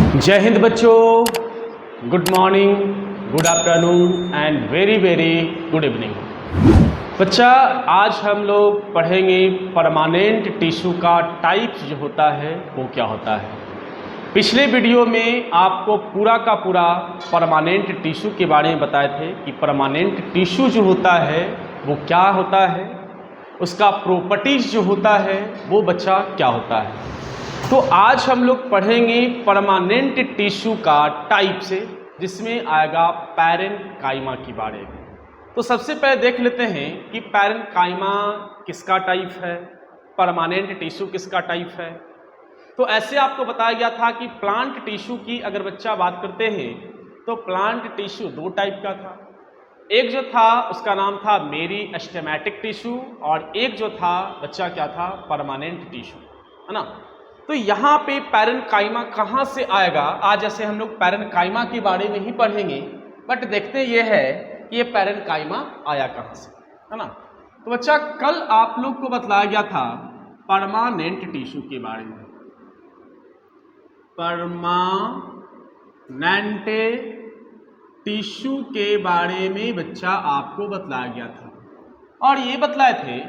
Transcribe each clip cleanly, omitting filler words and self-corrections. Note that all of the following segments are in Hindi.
जय हिंद बच्चों, good morning, good afternoon and very very good evening. बच्चा, आज हम लोग पढ़ेंगे परमानेंट टिश्यू का टाइप्स जो होता है वो क्या होता है। पिछले वीडियो में आपको पूरा का पूरा परमानेंट टिश्यू के बारे में बताए थे कि परमानेंट टिश्यू जो होता है वो क्या होता है, उसका प्रॉपर्टीज जो होता है वो बच्चा क्या होता है। तो आज हम लोग पढ़ेंगे परमानेंट टिश्यू का टाइप से, जिसमें आएगा पैरेन्काइमा के बारे में। तो सबसे पहले देख लेते हैं कि पैरेन्काइमा किसका टाइप है, परमानेंट टिश्यू किसका टाइप है। तो ऐसे आपको बताया गया था कि प्लांट टिश्यू की अगर बच्चा बात करते हैं तो प्लांट टिश्यू दो टाइप का था। एक जो था उसका नाम था मेरिस्टेमेटिक टिश्यू और एक जो था बच्चा क्या था, परमानेंट टिश्यू, है ना। तो यहाँ पे पैरेन्काइमा कहाँ से आएगा, आज जैसे हम लोग पैरेन्काइमा के बारे में ही पढ़ेंगे, बट देखते ये है कि ये पैरेन्काइमा आया कहाँ से, है ना। तो बच्चा, कल आप लोग को बतलाया गया था परमानेंट टिश्यू के बारे में। परमानेंट टिश्यू के बारे में बच्चा आपको बतलाया गया था, और ये बतलाए थे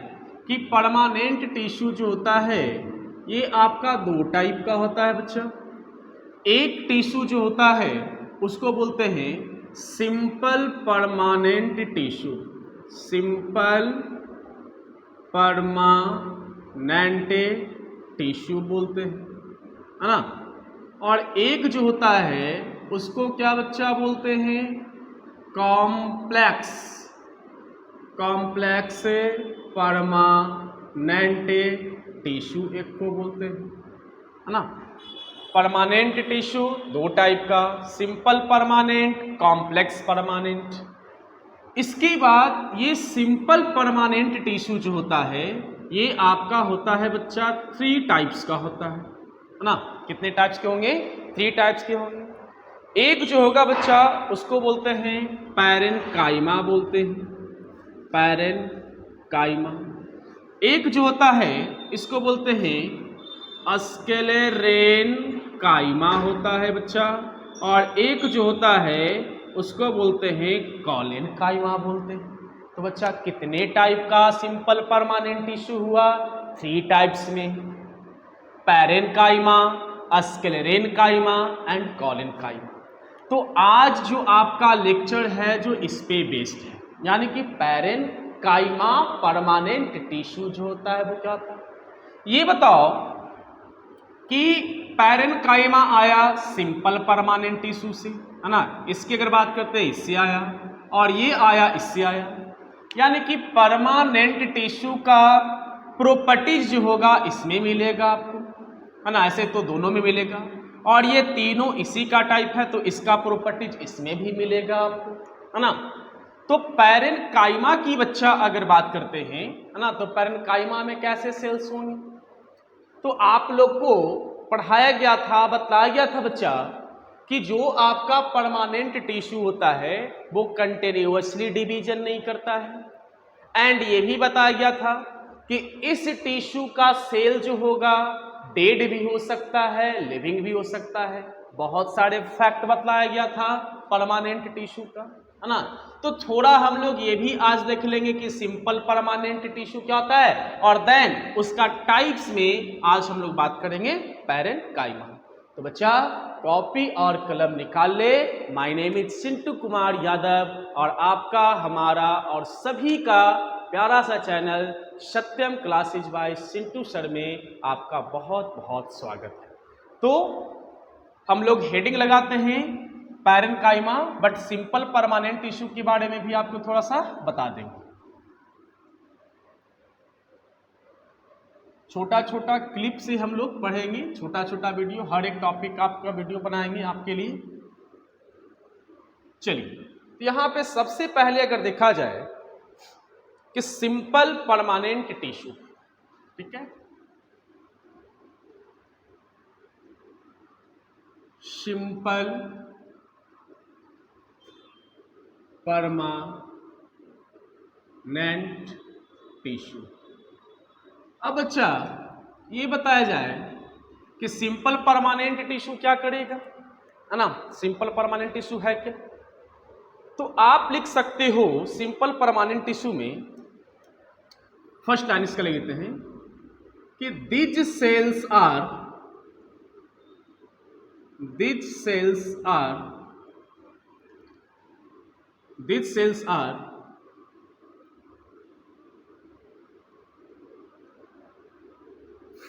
कि परमानेंट टिश्यू जो होता है ये आपका दो टाइप का होता है बच्चा। एक टिश्यू जो होता है उसको बोलते हैं simple permanent tissue, simple permanent tissue बोलते हैं, है ना। और एक जो होता है उसको क्या बच्चा बोलते हैं, कॉम्प्लेक्स, कॉम्प्लेक्स परमानेंट टिश्यू एक को बोलते हैं, है ना। परमानेंट टिश्यू दो टाइप का, सिंपल परमानेंट, कॉम्प्लेक्स परमानेंट। इसके बाद ये सिंपल परमानेंट टिश्यू जो होता है ये आपका होता है बच्चा थ्री टाइप्स का होता है ना। कितने टाइप्स के होंगे, थ्री टाइप्स के होंगे। एक जो होगा बच्चा उसको बोलते हैं पैरेन्काइमा बोलते हैं, पैरेन्काइमा। एक जो होता है इसको बोलते हैं स्क्लेरेन्काइमा होता है बच्चा, और एक जो होता है उसको बोलते हैं कॉलेन्काइमा बोलते हैं। तो बच्चा, कितने टाइप का सिंपल परमानेंट टिश्यू हुआ, थ्री टाइप्स में, पैरेन्काइमा, स्क्लेरेन्काइमा एंड कॉलेन्काइमा। तो आज जो आपका लेक्चर है जो इस पे बेस्ड है, यानी कि पैरेन्काइमा परमानेंट टिश्यू जो होता है वो क्या होता है। ये बताओ कि पैरेन्काइमा आया सिंपल परमानेंट टिश्यू से, है ना। इसकी अगर बात करते हैं इससे आया, और ये आया इससे आया, यानी कि परमानेंट टिश्यू का प्रॉपर्टीज जो होगा इसमें मिलेगा आपको, है ना। ऐसे तो दोनों में मिलेगा, और ये तीनों इसी का टाइप है तो इसका प्रॉपर्टीज इसमें भी मिलेगा आपको, है ना। तो पैरेन्काइमा की बच्चा अगर बात करते हैं, है ना, तो पैरेन्काइमा में कैसे सेल्स होंगे। तो आप लोग को पढ़ाया गया था, बतलाया गया था बच्चा कि जो आपका परमानेंट टिश्यू होता है वो कंटिन्यूअसली डिवीजन नहीं करता है, एंड ये भी बताया गया था कि इस टिश्यू का सेल जो होगा डेड भी हो सकता है, लिविंग भी हो सकता है। बहुत सारे फैक्ट बतलाया गया था परमानेंट टिश्यू का, है ना। तो थोड़ा हम लोग ये भी आज देख लेंगे कि सिंपल परमानेंट टिश्यू क्या होता है, और देन उसका टाइप्स में आज हम लोग बात करेंगे पैरेन्काइमा। तो बच्चा, कॉपी और कलम निकाल ले। My name is Chintu Kumar Yadav, और आपका, हमारा और सभी का प्यारा सा चैनल सत्यम क्लासेज बाय चिंटू सर में आपका बहुत बहुत स्वागत है। तो हम लोग हेडिंग लगाते हैं parenchyma, but simple permanent tissue के बारे में भी आपको थोड़ा सा बता देंगे। छोटा छोटा क्लिप से हम लोग पढ़ेंगे, छोटा छोटा वीडियो, हर एक टॉपिक आपका वीडियो बनाएंगे आपके लिए। चलिए, तो यहाँ पे सबसे पहले अगर देखा जाए कि सिंपल परमानेंट टिश्यू, ठीक है, सिंपल परमानेंट टिश्यू। अब बच्चा ये बताया जाए कि सिंपल परमानेंट टिश्यू क्या करेगा, है ना, सिंपल परमानेंट टिश्यू है क्या? तो आप लिख सकते हो सिंपल परमानेंट टिश्यू में फर्स्ट लाइन इसका ले लेते हैं कि these cells are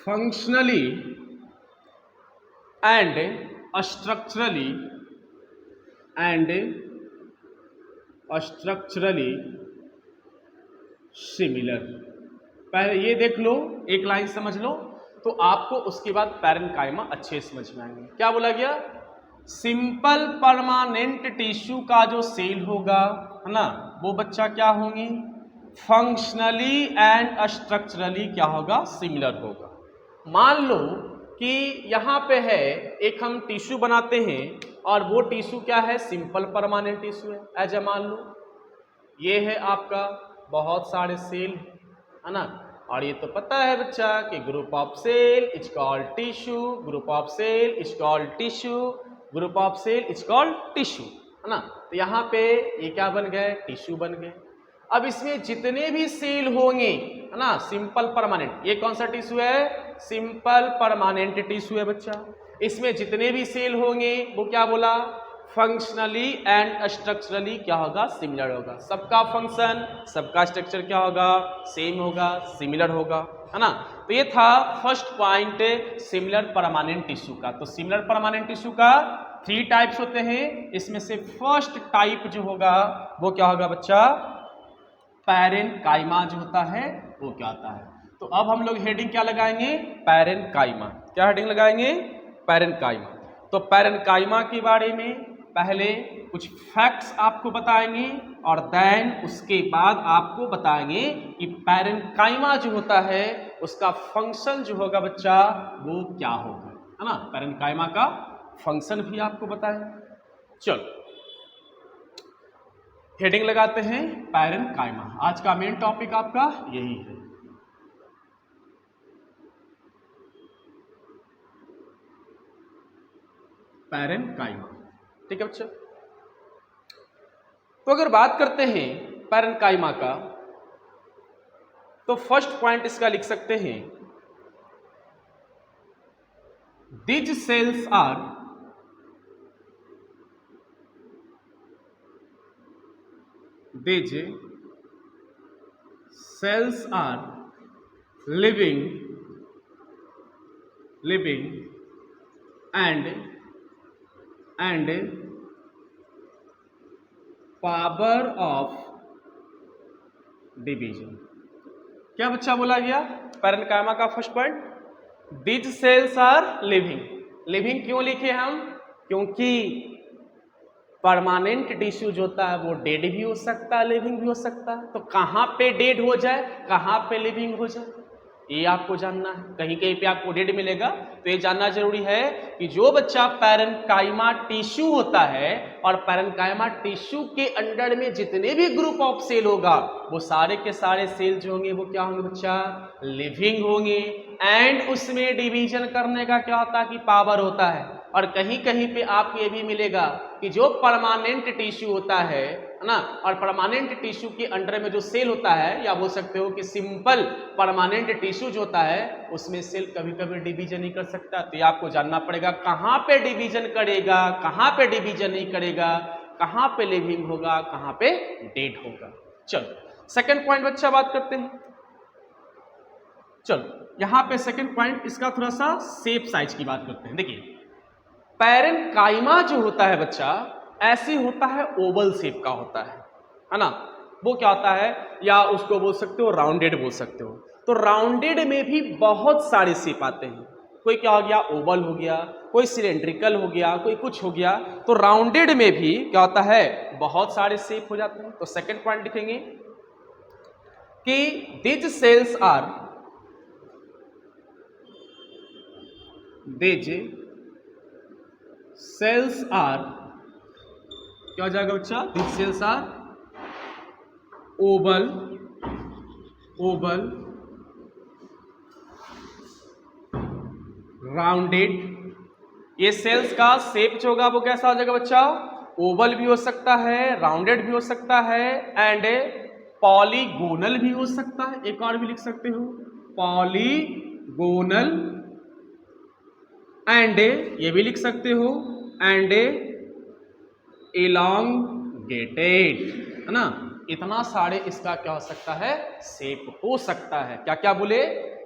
functionally and structurally similar. पहले ये देख लो, एक लाइन समझ लो, तो आपको उसके बाद पैरेन्काइमा अच्छे समझ में आएंगे। क्या बोला गया? सिंपल परमानेंट टिश्यू का जो सेल होगा, है ना, वो बच्चा क्या होंगे? फंक्शनली एंड स्ट्रक्चरली क्या होगा? सिमिलर होगा। मान लो कि यहाँ पे है एक हम टिश्यू बनाते हैं और वो टिश्यू क्या है? सिंपल परमानेंट टिश्यू है। ऐसे मान लो ये है आपका बहुत सारे सेल, है ना, और ये तो पता है बच्चा कि group of cell is called tissue, group of cell is called tissue, group of cell is called tissue, है ना। तो यहाँ पे ये क्या बन गए? टिश्यू बन गए। अब इसमें जितने भी सेल होंगे, है ना, सिंपल परमानेंट, ये कौन सा टिश्यू है? सिंपल परमानेंट टिश्यू है बच्चा। इसमें जितने भी सेल होंगे वो क्या बोला? फंक्शनली एंड स्ट्रक्चरली क्या होगा? सिमिलर होगा। सबका फंक्शन, सबका स्ट्रक्चर क्या होगा? सेम होगा, सिमिलर होगा, है ना। तो ये था first point similar permanent tissue का। तो सिमिलर परमानेंट टिश्यू का 3 टाइप्स होते हैं। इसमें से फर्स्ट टाइप जो होगा वो क्या होगा बच्चा? पैरेन्काइमा जो होता है वो क्या होता है? तो अब हम लोग हेडिंग क्या लगाएंगे? पैरेन्काइमा। क्या हेडिंग लगाएंगे? पैरेन्काइमा। तो पैरेन्काइमा के बारे में पहले कुछ फैक्ट्स आपको बताएंगे और देन उसके बाद आपको बताएंगे कि पैरेन्काइमा जो होता है उसका फंक्शन जो होगा बच्चा वो क्या होगा, है ना। पैरेन्काइमा का फंक्शन भी आपको बताएंगे। चलो हेडिंग लगाते हैं पैरेन्काइमा। आज का मेन टॉपिक आपका यही है। पैरेन्काइमा, ठीक है बच्चा। तो अगर बात करते हैं पैरेन्काइमा का, तो फर्स्ट पॉइंट इसका लिख सकते हैं these cells are living and power of division. क्या बच्चा बोला गया? पैरेन्काइमा का first point, these cells are living. Living क्यों लिखे हम? क्योंकि परमानेंट टिश्यू जो होता है वो डेड भी हो सकता है, लिविंग भी हो सकता है। तो कहाँ पे डेड हो जाए, कहाँ पे लिविंग हो जाए, ये आपको जानना है। कहीं कहीं पे आपको डेड मिलेगा, तो ये जानना जरूरी है कि जो बच्चा पैरेन्काइमा टिश्यू होता है और पैरेन्काइमा टिश्यू के अंडर में जितने भी ग्रुप ऑफ सेल होगा वो सारे के सारे सेल जो होंगे वो क्या होंगे बच्चा? लिविंग होंगे। एंड उसमें डिवीजन करने का क्या होता है कि पावर होता है। और कहीं कहीं पे आपको ये भी मिलेगा कि जो परमानेंट टिश्यू होता है ना, और परमानेंट टिश्यू के अंडर में जो सेल होता है, या बोल सकते हो कि सिंपल परमानेंट टिश्यू जो होता है उसमें सेल कभी कभी डिवीजन नहीं कर सकता। तो ये आपको जानना पड़ेगा कहाँ पे डिवीजन करेगा, कहाँ पे डिवीजन नहीं करेगा, कहाँ पे लिविंग होगा, कहाँ पे डेड होगा। चलो सेकंड पॉइंट बच्चा बात करते हैं। चलो यहाँ पे सेकंड पॉइंट इसका थोड़ा सा शेप साइज की बात करते हैं। देखिए पैरेन्काइमा जो होता है बच्चा ऐसे होता है, ओवल शेप का होता है ना। वो क्या होता है, या उसको बोल सकते हो राउंडेड बोल सकते हो। तो राउंडेड में भी बहुत सारे शेप आते हैं। कोई क्या हो गया? ओवल हो गया, कोई सिलेंड्रिकल हो गया, कोई कुछ हो गया। तो राउंडेड में भी क्या होता है? बहुत सारे शेप हो जाते हैं। तो सेकंड पॉइंट लिखेंगे कि दिज सेल्स आर क्या हो जाएगा बच्चा? These cells are oval rounded ये सेल्स का शेप जो होगा वो कैसा हो जाएगा बच्चा, ओवल भी हो सकता है, राउंडेड भी हो सकता है एंड पॉलीगोनल भी हो सकता है। एक और भी लिख सकते हो, पॉलीगोनल एंड ये भी लिख सकते हो एंड elongated, है ना। इतना सारे इसका क्या हो सकता है, शेप हो सकता है। क्या क्या बोले,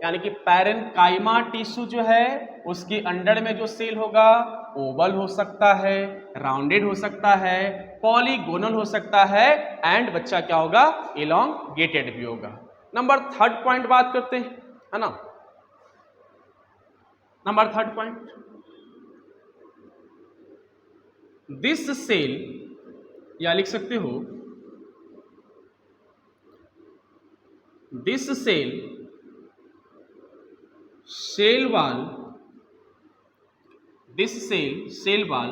यानी कि पैरेन्काइमा टिश्यू जो है उसके अंडर में जो सेल होगा ओवल हो सकता है, राउंडेड हो सकता है, पॉलीगोनल हो सकता है एंड बच्चा क्या होगा, elongated भी होगा। नंबर थर्ड पॉइंट बात करते हैं, है ना। Number third point, this cell, या लिख सकते हो this cell cell wall, this cell wall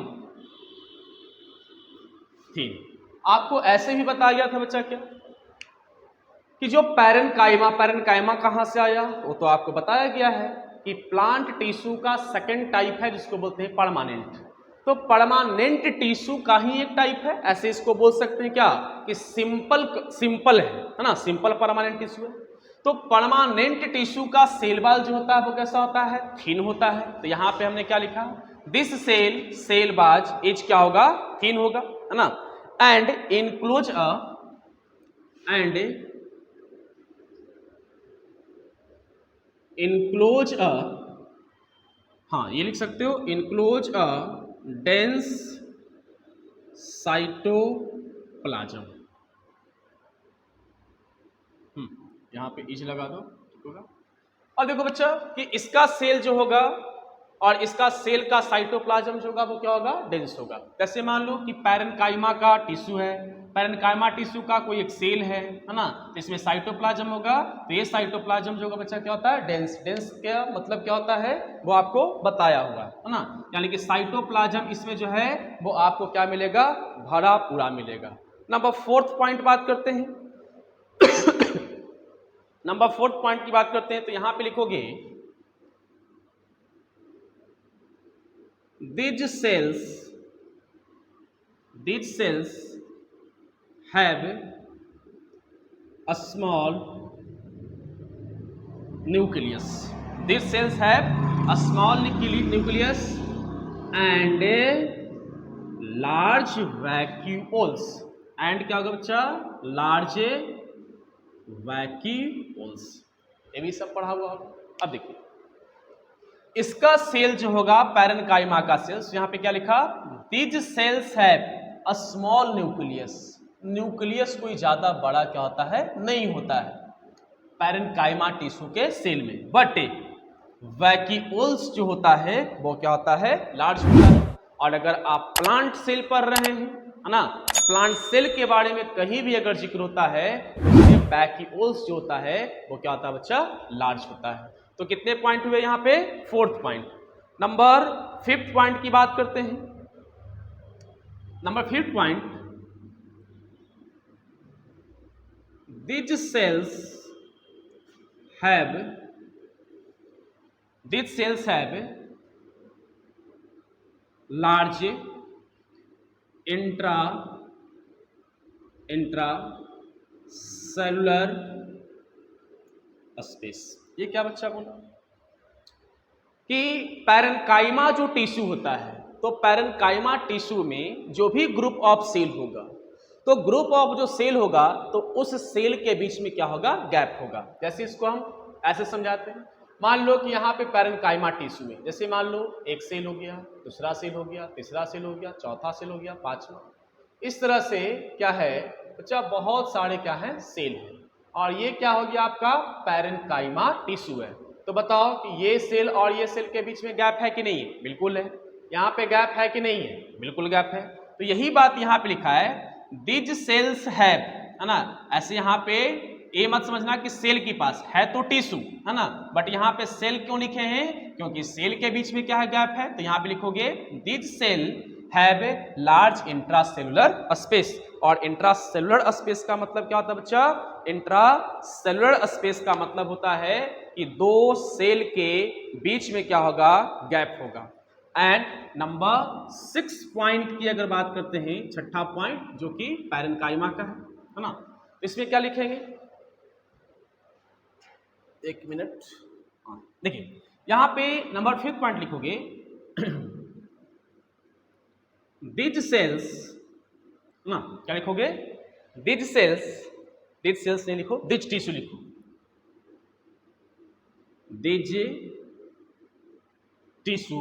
थी। आपको ऐसे भी बताया गया था बच्चा क्या, कि जो पैरेन्काइमा कहां से आया, वो तो आपको बताया गया है कि प्लांट टिश्यू का सेकंड टाइप है जिसको बोलते हैं परमानेंट। तो परमानेंट टिश्यू का ही एक टाइप है, ऐसे इसको बोल सकते हैं क्या, कि सिंपल है ना, सिंपल परमानेंट टिश्यू है। तो परमानेंट टिश्यू का सेल वॉल जो होता है वो कैसा होता है, थिन होता है। तो यहां पे हमने क्या लिखा, दिस सेल बाज इज क्या होगा, थिन होगा, है ना, एंड इनक्लोज अ हाँ ये लिख सकते हो, इनक्लोज अ डेंस साइटोप्लाज्म। यहां पे इज लगा दो, ठीक होगा। और देखो बच्चा कि इसका सेल जो होगा और इसका सेल का साइटोप्लाज्म जो होगा वो क्या होगा, डेंस होगा। जैसे मान लो कि पैरेन्काइमा का टिश्यू है, पैरेन्काइमा टिश्यू का कोई एक सेल है ना, तो इसमें साइटोप्लाज्म होगा। तो ये साइटोप्लाज्म जो होगा बच्चा क्या होता है, डेंस। डेंस क्या मतलब क्या होता है वो आपको बताया हुआ है ना, यानी कि साइटोप्लाज्म इसमें जो है वो आपको क्या मिलेगा, भरा पूरा मिलेगा। नंबर फोर्थ पॉइंट बात करते हैं नंबर फोर्थ पॉइंट की बात करते हैं, तो यहां पे लिखोगे these cells have a small nucleus. These cells have a small nucleus and large vacuoles. and क्या होगा बच्चा, large vacuoles। ये भी सब पढ़ा हुआ होगा। अब देखिए इसका सेल जो होगा पैरेन्काइमा का सेल्स, यहां पे क्या लिखा, these cells have a small nucleus. Nucleus कोई ज्यादा बड़ा क्या होता है, नहीं होता है पैरेन्काइमा टिश्यू के सेल में, बट वैक्यूल्स जो होता है वो क्या होता है, लार्ज होता है। और अगर आप प्लांट सेल पढ़ रहे हैं, है ना, प्लांट सेल के बारे में कहीं भी अगर जिक्र होता है तो वैक्यूल्स जो होता है वो क्या होता है बच्चा, लार्ज होता है। तो कितने पॉइंट हुए यहाँ पे, fourth point. Number fifth point की बात करते हैं। Number fifth point, these cells have large intracellular space। ये क्या बच्चा बोला कि पैरेन्काइमा जो टिश्यू होता है, तो पैरेन्काइमा टिश्यू में जो भी ग्रुप ऑफ सेल होगा, तो ग्रुप ऑफ जो सेल होगा तो उस सेल के बीच में क्या होगा, गैप होगा। जैसे इसको हम ऐसे समझाते हैं, मान लो कि यहाँ पे पैरेन्काइमा टिश्यू में जैसे मान लो एक सेल हो गया, दूसरा सेल हो गया, तीसरा सेल हो गया, चौथा सेल हो गया, पांचवा, इस तरह से क्या है बच्चा, बहुत सारे क्या है सेल है, और ये क्या हो गया आपका पैरेन्काइमा टिश्यू है। तो बताओ कि ये सेल और ये सेल के बीच में गैप है कि नहीं है, बिल्कुल है। यहाँ पे गैप है कि नहीं है, बिल्कुल गैप है। तो यही बात यहाँ पे लिखा है, दीज सेल्स हैव, है ना, ऐसे यहाँ पे ये मत समझना कि सेल के पास है तो टिश्यू, है ना, बट यहाँ पे सेल क्यों लिखे हैं, क्योंकि सेल के बीच में क्या है, गैप है। तो यहाँ पे लिखोगे these cell have a large intracellular space. और इंट्रासेलुलर स्पेस का मतलब क्या होता है बच्चा, इंट्रासेलुलर स्पेस का मतलब होता है कि दो सेल के बीच में क्या होगा, गैप होगा। एंड नंबर 6 पॉइंट की अगर बात करते हैं, छठा पॉइंट जो कि पैरेन्काइमा का है ना, इसमें क्या लिखेंगे, एक मिनट, देखिए यहां पे नंबर 5 पॉइंट लिखोगे दिज सेल्स ना, क्या लिखोगे, दिज सेल्स नहीं लिखो, दिज टिश्यू लिखो, दिज टिश्यू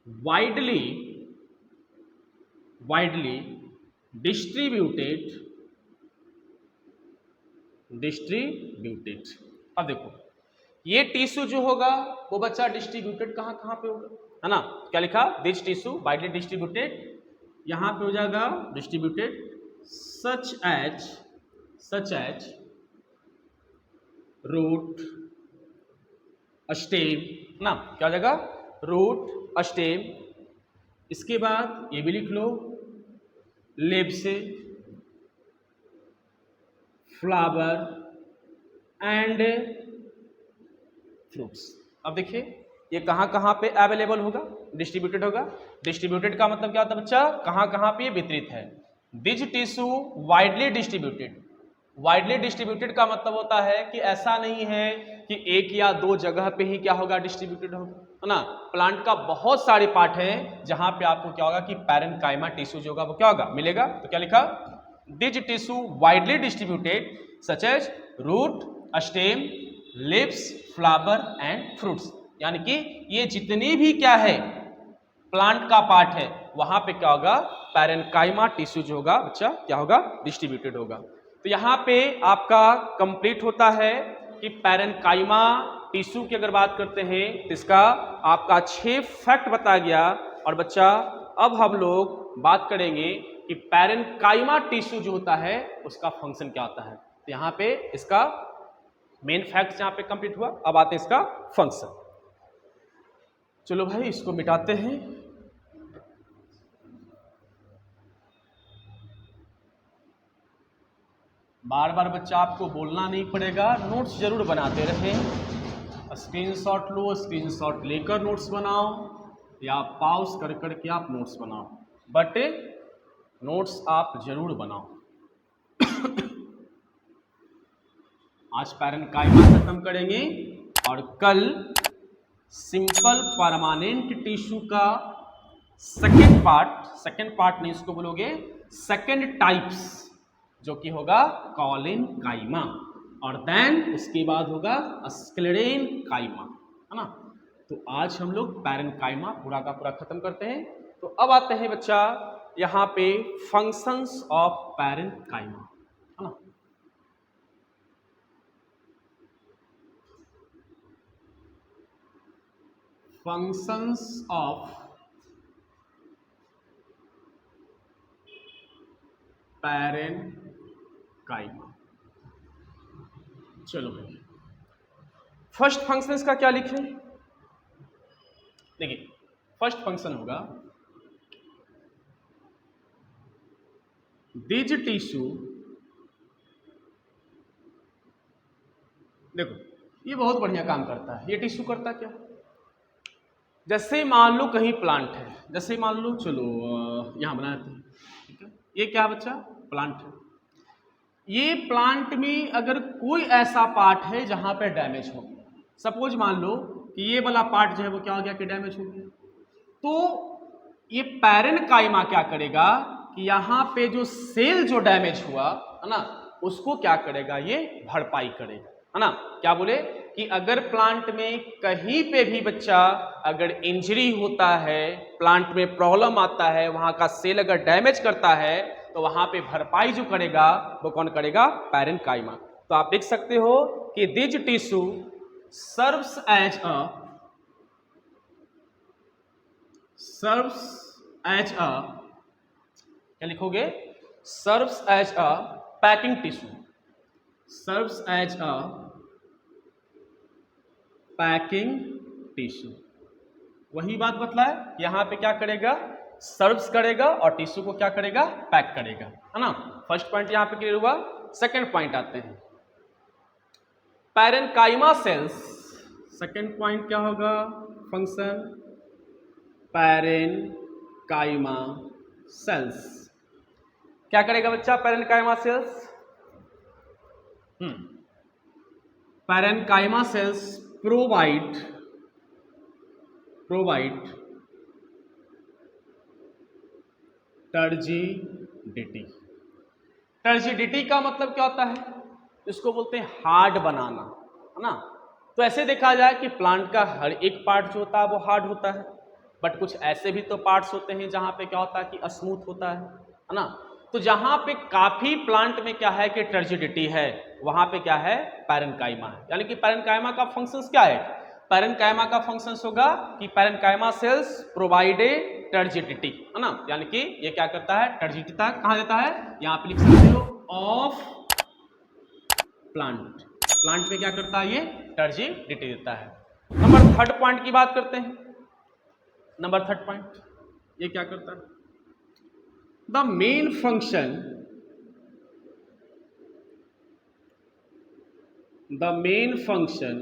वाइडली डिस्ट्रीब्यूटेड। अब देखो ये टिश्यू जो होगा वो बच्चा डिस्ट्रीब्यूटेड कहां कहां पे होगा, है ना, क्या लिखा, दिस टिश्यू वाइडली डिस्ट्रीब्यूटेड, यहां पे हो जाएगा distributed such as root stem ना, क्या हो जाएगा, रूट स्टेम, इसके बाद ये भी लिख लो लेब्स, फ्लावर एंड फ्रूट्स। अब देखिए ये कहां कहां पे अवेलेबल होगा, डिस्ट्रीब्यूटेड होगा, डिस्ट्रीब्यूटेड का मतलब क्या होता है बच्चा, कहां कहां पे ये वितरित है, दिज टिश्यू वाइडली डिस्ट्रीब्यूटेड का मतलब होता है कि ऐसा नहीं है कि एक या दो जगह पे ही क्या होगा, डिस्ट्रीब्यूटेड होगा, है ना, प्लांट का बहुत सारे पार्ट है जहां पे आपको क्या होगा कि पैरेन्काइमा टिश्यू जो होगा वो क्या होगा, मिलेगा। तो क्या लिखा, these tissue widely distributed such as root stem lips flower and fruits, यानी कि ये जितनी भी क्या है प्लांट का पार्ट है वहां पे क्या होगा, पैरेन्काइमा टिश्यू जो होगा बच्चा क्या होगा, डिस्ट्रीब्यूटेड होगा। तो यहाँ पे आपका कंप्लीट होता है कि पैरेन्काइमा टिश्यू की अगर बात करते हैं तो इसका आपका 6 फैक्ट बता गया। और बच्चा अब हम लोग बात करेंगे कि पैरेन्काइमा टिश्यू जो होता है उसका फंक्शन क्या होता है। तो यहाँ पे इसका मेन फैक्ट यहाँ पे कंप्लीट हुआ, अब आते हैं इसका फंक्शन। चलो भाई इसको मिटाते हैं। बार बार बच्चा आपको बोलना नहीं पड़ेगा, नोट्स जरूर बनाते रहें, स्क्रीनशॉट लो, स्क्रीनशॉट लेकर नोट्स बनाओ या पॉज कर करके आप नोट्स बनाओ, बट नोट्स आप जरूर बनाओ। आज पैरेन्काइमा खत्म करेंगे और कल सिंपल परमानेंट टिश्यू का सेकेंड पार्ट नहीं इसको बोलोगे, सेकेंड टाइप्स जो कि होगा कॉलिनकाइमा, और देन उसके बाद होगा स्क्लेरेनकाइमा, है ना। तो आज हम लोग पैरेन्काइमा पूरा का पूरा खत्म करते हैं। तो अब आते हैं बच्चा यहाँ पे फंक्शंस ऑफ पैरेन्काइमा, है ना। Functions of parenchyma. चलो भाई फर्स्ट फंक्शन इसका क्या लिखें, देखिए फर्स्ट फंक्शन होगा दिज टिश्यू, देखो ये बहुत बढ़िया काम करता है। ये टिश्यू करता क्या, जैसे मान लो कहीं प्लांट है, जैसे मान लो चलो यहां बनाते हैं, ठीक है, ये क्या बच्चा प्लांट है। ये प्लांट में अगर कोई ऐसा पार्ट है जहां पे डैमेज हो गया, सपोज मान लो कि ये वाला पार्ट जो है वो क्या हो गया कि डैमेज हो गया, तो ये पैरेन्काइमा क्या करेगा कि यहाँ पे जो सेल जो डैमेज हुआ है ना उसको क्या करेगा, ये भरपाई करेगा, है ना। क्या बोले कि अगर प्लांट में कहीं पे भी बच्चा अगर इंजरी होता है, प्लांट में प्रॉब्लम आता है, वहां का सेल अगर डैमेज करता है तो वहां पे भरपाई जो करेगा वो कौन करेगा, पैरेन्काइमा। तो आप देख सकते हो कि these tissue serves as a क्या लिखोगे, serves as a packing tissue, serves as a packing tissue. वही बात बतलाए, यहां पे क्या करेगा, सर्व्स करेगा और टिश्यू को क्या करेगा, पैक करेगा, है ना। फर्स्ट पॉइंट यहां पे क्लियर हुआ। सेकंड पॉइंट आते हैं, पैरेन्काइमा सेल्स। सेकंड पॉइंट क्या होगा, फंक्शन पैरेनकाइमा सेल्स। क्या करेगा बच्चा parenchyma cells? Parenchyma cells provide turgidity. Turgidity का मतलब क्या होता है? इसको बोलते हैं हार्ड बनाना, है ना। तो ऐसे देखा जाए कि प्लांट का हर एक पार्ट जो होता है वो हार्ड होता है, बट कुछ ऐसे भी तो पार्ट्स होते हैं जहां पे क्या होता है कि स्मूथ होता है ना। तो जहां पे काफी प्लांट में क्या है कि टर्जिडिटी है, वहां पे क्या है पैरेनकाइमा है। यानी कि पैरेनकाइमा का फंक्शंस क्या है? पैरेनकाइमा का फंक्शंस होगा कि parenchyma cells provide a turgidity, है ना। यानी कि ये क्या करता है टर्जिडिटी कहां देता है? यहां पे लिख सकते हो ऑफ प्लांट। प्लांट में क्या करता है? ये टर्जिडिटी देता है। नंबर थर्ड पॉइंट की बात करते हैं। नंबर थर्ड पॉइंट ये क्या करता है? The main function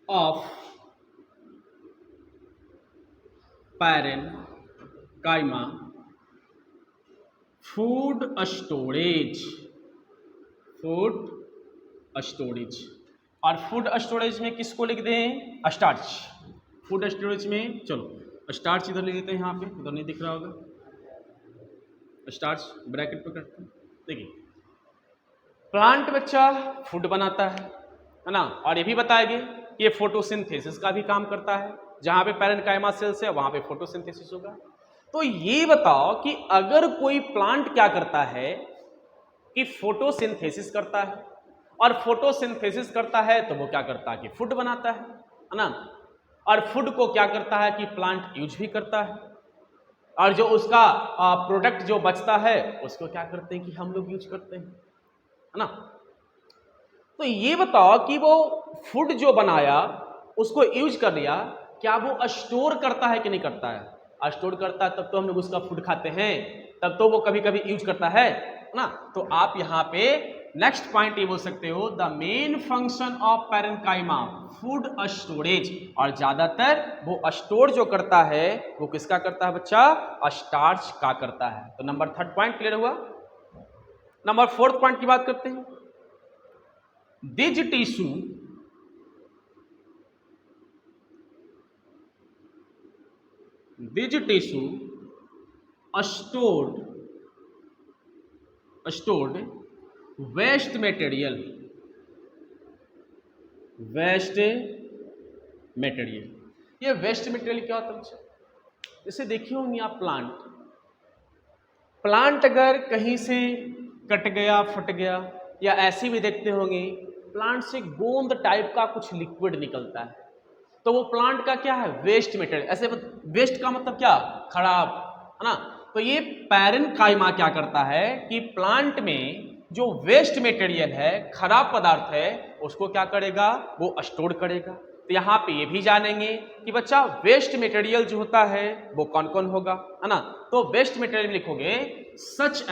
of parenchyma food storage. और फूड स्टोरेज में किसको लिख दें? स्टार्च। फूड स्टोरेज में चलो स्टार्च इधर लिख देते हैं, यहाँ पे उधर नहीं दिख रहा होगा, स्टार्च ब्रैकेट पे करते हैं। देखिए प्लांट बच्चा फूड बनाता है ना, और ये भी बताएंगे कि ये फोटोसिंथेसिस का भी काम करता है। जहां पे पैरेनकाइमा सेल्स है वहां पे फोटोसिंथेसिस होगा। तो ये बताओ कि अगर कोई प्लांट क्या करता है कि फोटोसिंथेसिस करता है, और फोटोसिंथेसिस करता है तो वो क्या करता है कि फूड बनाता है ना। और फूड को क्या करता है कि प्लांट यूज भी करता है, और जो उसका प्रोडक्ट जो बचता है उसको क्या करते हैं कि हम लोग यूज करते हैं, है ना। तो ये बताओ कि वो फूड जो बनाया उसको यूज कर लिया, क्या वो स्टोर करता है कि नहीं करता है? स्टोर करता है तब तो हम लोग उसका फूड खाते हैं, तब तो वो कभी कभी यूज करता है ना। तो आप यहाँ पे नेक्स्ट पॉइंट ये बोल सकते हो the main function of parenchyma food storage. और ज्यादातर वो स्टोर जो करता है वो किसका करता है बच्चा? स्टार्च का करता है। तो नंबर थर्ड पॉइंट क्लियर हुआ। नंबर फोर्थ पॉइंट की बात करते हैं। These tissue stored waste material. ये वेस्ट मटेरियल क्या होता है? जैसे देखिए होंगे आप प्लांट अगर कहीं से कट गया फट गया, या ऐसे भी देखते होंगे प्लांट से गोंद टाइप का कुछ लिक्विड निकलता है, तो वो प्लांट का क्या है? Waste material. ऐसे वेस्ट का मतलब क्या? खराब, है ना। तो ये पैरेनकाइमा क्या करता है कि प्लांट में जो वेस्ट मटेरियल है, खराब पदार्थ है, उसको क्या करेगा? वो स्टोर करेगा। तो यहाँ पे ये भी जानेंगे कि बच्चा वेस्ट मटेरियल जो होता है वो कौन कौन होगा, है ना। तो वेस्ट मटेरियल में लिखोगे सच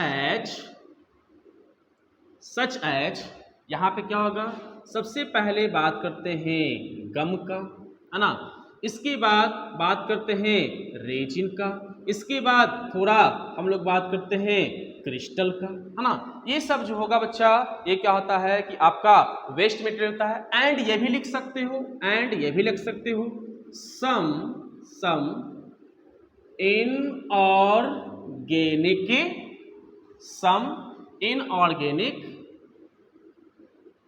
एज यहाँ पे क्या होगा? सबसे पहले बात करते हैं गम का, है ना। इसके बाद बात करते हैं रेजिन का, इसके बाद थोड़ा हम लोग बात करते हैं क्रिस्टल का, है ना। ये सब जो होगा बच्चा ये क्या होता है कि आपका वेस्ट मटेरियल होता है। एंड ये भी लिख सकते हो सम इनऑर्गेनिक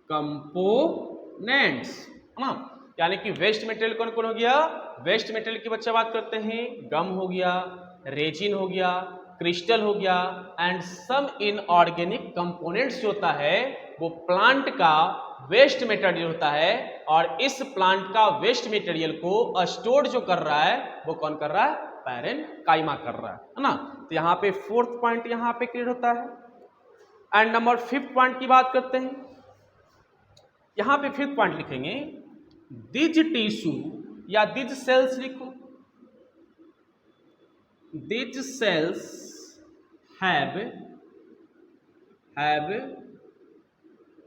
कंपोनेंट्स, है ना। यानी कि वेस्ट मटेरियल कौन कौन हो गया? वेस्ट मटेरियल की बच्चा बात करते हैं गम हो गया, रेजिन हो गया, क्रिस्टल हो गया, एंड सम इनऑर्गेनिक कंपोनेंट्स जो होता है वो प्लांट का वेस्ट मटेरियल होता है। और इस प्लांट का वेस्ट मटेरियल को स्टोर जो कर रहा है वो कौन कर रहा है? पैरेनकाइमा कर रहा है ना। तो यहाँ पे फोर्थ पॉइंट यहाँ पे क्लियर होता है। एंड नंबर फिफ्थ पॉइंट की बात करते हैं। यहां पे फिफ्थ पॉइंट लिखेंगे दिज टिश्यू या दिज सेल्स लिखो। These sales have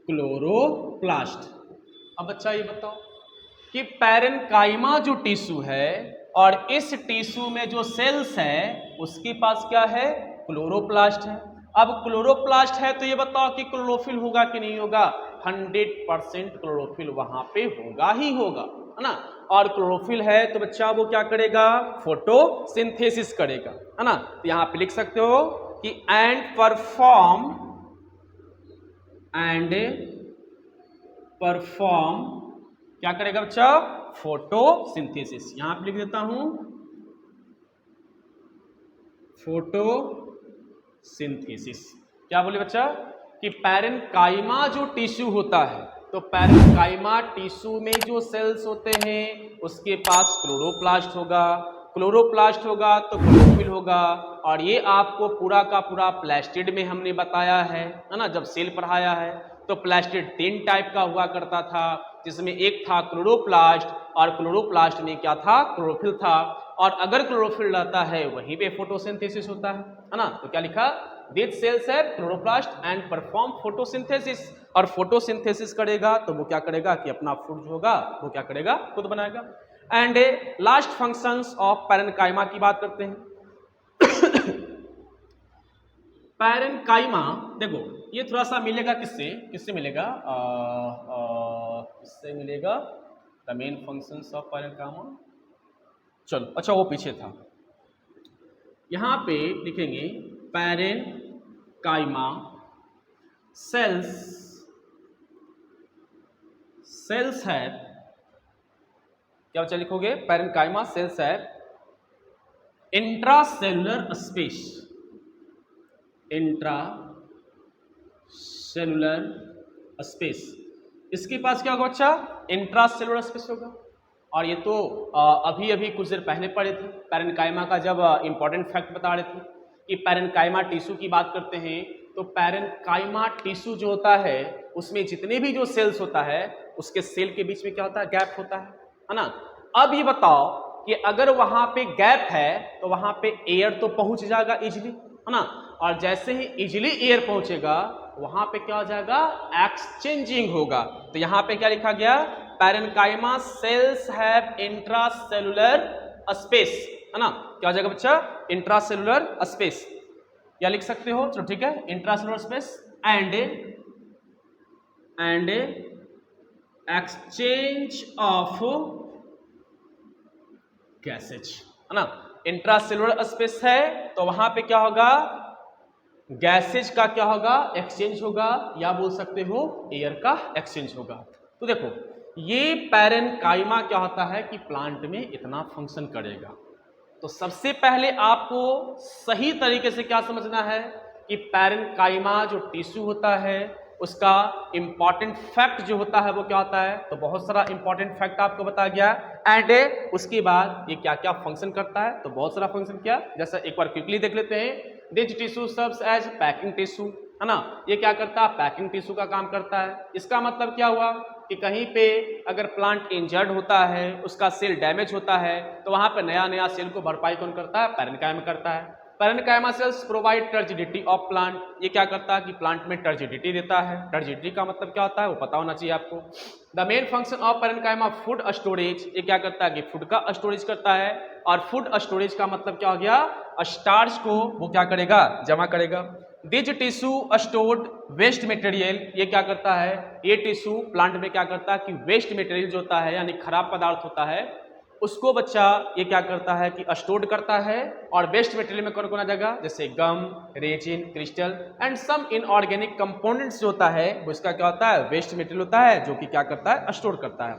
chloroplast. अब बच्चा ये बताओ कि पैरेनकाइमा जो टिश्यू है और इस टिश्यू में जो सेल्स है उसके पास क्या है, क्लोरोप्लास्ट है। अब क्लोरोप्लास्ट है तो ये बताओ कि क्लोरोफिल होगा कि नहीं होगा, 100% क्लोरोफिल वहां पे होगा ही होगा, है ना। और क्लोरोफिल है तो बच्चा वो क्या करेगा, फोटोसिंथेसिस करेगा, है ना। तो यहां पे लिख सकते हो कि एंड परफॉर्म क्या करेगा बच्चा, फोटोसिंथेसिस। यहां पे लिख देता हूं फोटोसिंथेसिस। क्या बोले बच्चा कि पैरेन्काइमा जो टिश्यू होता है, तो पैरेन्काइमा टिश्यू में जो सेल्स होते हैं उसके पास क्लोरोप्लास्ट होगा, क्लोरोप्लास्ट होगा तो क्लोरोफिल होगा। और ये आपको पूरा का पूरा प्लास्टिड में हमने बताया है ना, जब सेल पढ़ाया है। तो प्लास्टिड 3 टाइप का हुआ करता था, जिसमें एक था क्लोरोप्लास्ट, और क्लोरोप्लास्ट में क्या था, क्लोरोफिल था। और अगर क्लोरोफिल रहता है वहीं पे फोटोसिंथेसिस होता है ना। तो क्या लिखा, this cells have chloroplast and perform photosynthesis. और फोटोसिंथेसिस करेगा तो वो क्या करेगा कि अपना फूड जो होगा वो क्या करेगा, खुद बनाएगा। And last functions of parenchyma की बात करते हैं। पैरेन्काइमा देखो ये थोड़ा सा मिलेगा किससे, किससे मिलेगा, किससे मिलेगा, the main functions of parenchyma. चलो अच्छा वो पीछे था, यहां पे लिखेंगे पैरेन्काइमा सेल्स है, क्या बच्चा लिखोगे, पैरेन्काइमा सेल्स है इंट्रासेलुलर स्पेस, इंट्रासेलुलर स्पेस। इसके पास क्या होगा बच्चा, इंट्रासेलुलर स्पेस होगा। और ये तो अभी अभी कुछ देर पहले पढ़े थे पैरेन्काइमा का, जब इंपॉर्टेंट फैक्ट बता रहे थे कि पैरेन्काइमा टिश्यू की बात करते हैं तो पैरेन्काइमा टिश्यू जो होता है उसमें जितने भी जो सेल्स होता है उसके सेल के बीच में क्या होता है, गैप होता है ना। अब ये बताओ कि अगर वहां पे गैप है तो वहां पे एयर तो पहुंच जाएगा इजिली, है ना। और जैसे ही इजिली एयर पहुंचेगा वहां पे क्या हो जाएगा, एक्सचेंजिंग होगा। तो यहां पे क्या लिखा गया, parenchyma cells have intracellular space, है ना। क्या हो जाएगा बच्चा, इंट्रासेलुलर स्पेस, या लिख सकते हो, चलो ठीक है, intracellular space and exchange of gases, है ना। इंट्रासेलुलर स्पेस है तो वहां पे क्या होगा, गैसेज का क्या होगा, एक्सचेंज होगा, या बोल सकते हो एयर का एक्सचेंज होगा। तो देखो ये पैरेन्काइमा क्या होता है कि प्लांट में इतना फंक्शन करेगा। तो सबसे पहले आपको सही तरीके से क्या समझना है कि पैरेन्काइमा जो टिश्यू होता है उसका इंपॉर्टेंट फैक्ट जो होता है वो क्या होता है। तो बहुत सारा इंपॉर्टेंट फैक्ट आपको बता गया एंड उसके बाद ये क्या क्या फंक्शन करता है। तो बहुत सारा फंक्शन किया, जैसा एक बार क्विकली देख लेते हैं। This tissue serves as packing tissue, है ना। ये क्या करता है, पैकिंग टिश्यू का काम करता है। इसका मतलब क्या हुआ कि कहीं पे अगर प्लांट इंजर्ड होता है, उसका सेल डैमेज होता है, तो वहां पर नया नया सेल को भरपाई कौन करता है, पैरेन्काइमा करता है। Parenchyma sales provide turgidity of plant, ये क्या करता है कि प्लांट में टर्जिडिटी देता है। टर्जिडिटी का मतलब क्या होता है वो पता होना चाहिए आपको। The main function of parenchyma food storage, ये क्या करता है कि फूड का स्टोरेज करता है। और फूड स्टोरेज का मतलब क्या हो गया, स्टार्च को वो क्या करेगा, जमा करेगा। This tissue stored waste material, ये क्या करता है, ये टिश्यू प्लांट में क्या करता है कि वेस्ट मटेरियल जो होता है यानी खराब पदार्थ होता है उसको बच्चा ये क्या करता है कि स्टोर्ड करता है। और वेस्ट मटेरियल में कौन कौन आ जाएगा, जैसे gum, resin, crystal and some inorganic components जो होता है वो इसका क्या होता है, वेस्ट मटेरियल होता है जो कि क्या करता है, स्टोर करता है।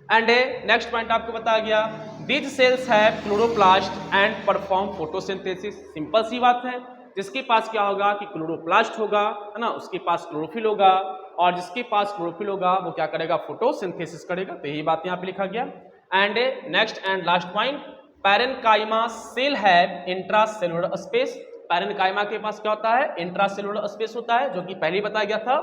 एंड नेक्स्ट पॉइंट आपको बताया गया, these cells have chloroplast and perform photosynthesis. Simple सी बात है, जिसके पास क्या होगा कि क्लोरोप्लास्ट होगा, है ना, उसके पास क्लोरोफिल होगा, और जिसके पास क्लोरोफिल होगा वो क्या करेगा, फोटोसिंथेसिस करेगा। तो यही बात यहाँ पे लिखा गया। And next and last point, parenchyma cell have intracellular space. Parenchyma के पास क्या होता है, इंट्रासेलुलर स्पेस होता है, जो कि पहले ही बताया गया था।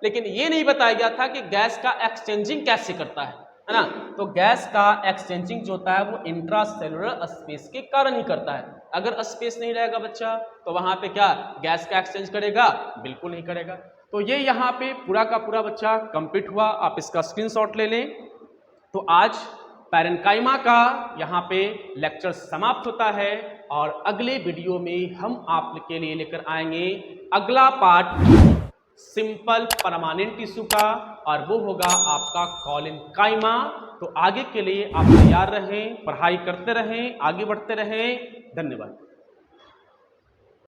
लेकिन ये नहीं बताया गया था कि गैस का एक्सचेंजिंग कैसे करता है ना। तो गैस का एक्सचेंजिंग जो होता है वो इंट्रासेलुलर स्पेस के कारण ही करता है। अगर स्पेस नहीं रहेगा बच्चा तो वहां पे क्या गैस का एक्सचेंज करेगा, बिल्कुल नहीं करेगा। तो ये यहाँ पे पूरा का पूरा बच्चा कंप्लीट हुआ, आप इसका स्क्रीनशॉट ले लें। तो आज पैरेन्काइमा का यहाँ पे लेक्चर समाप्त होता है और अगले वीडियो में हम आपके लिए लेकर आएंगे अगला पार्ट सिंपल परमानेंट टिश्यू का, और वो होगा आपका कॉलिनकाइमा। तो आगे के लिए आप तैयार रहें, पढ़ाई करते रहें, आगे बढ़ते रहें। धन्यवाद।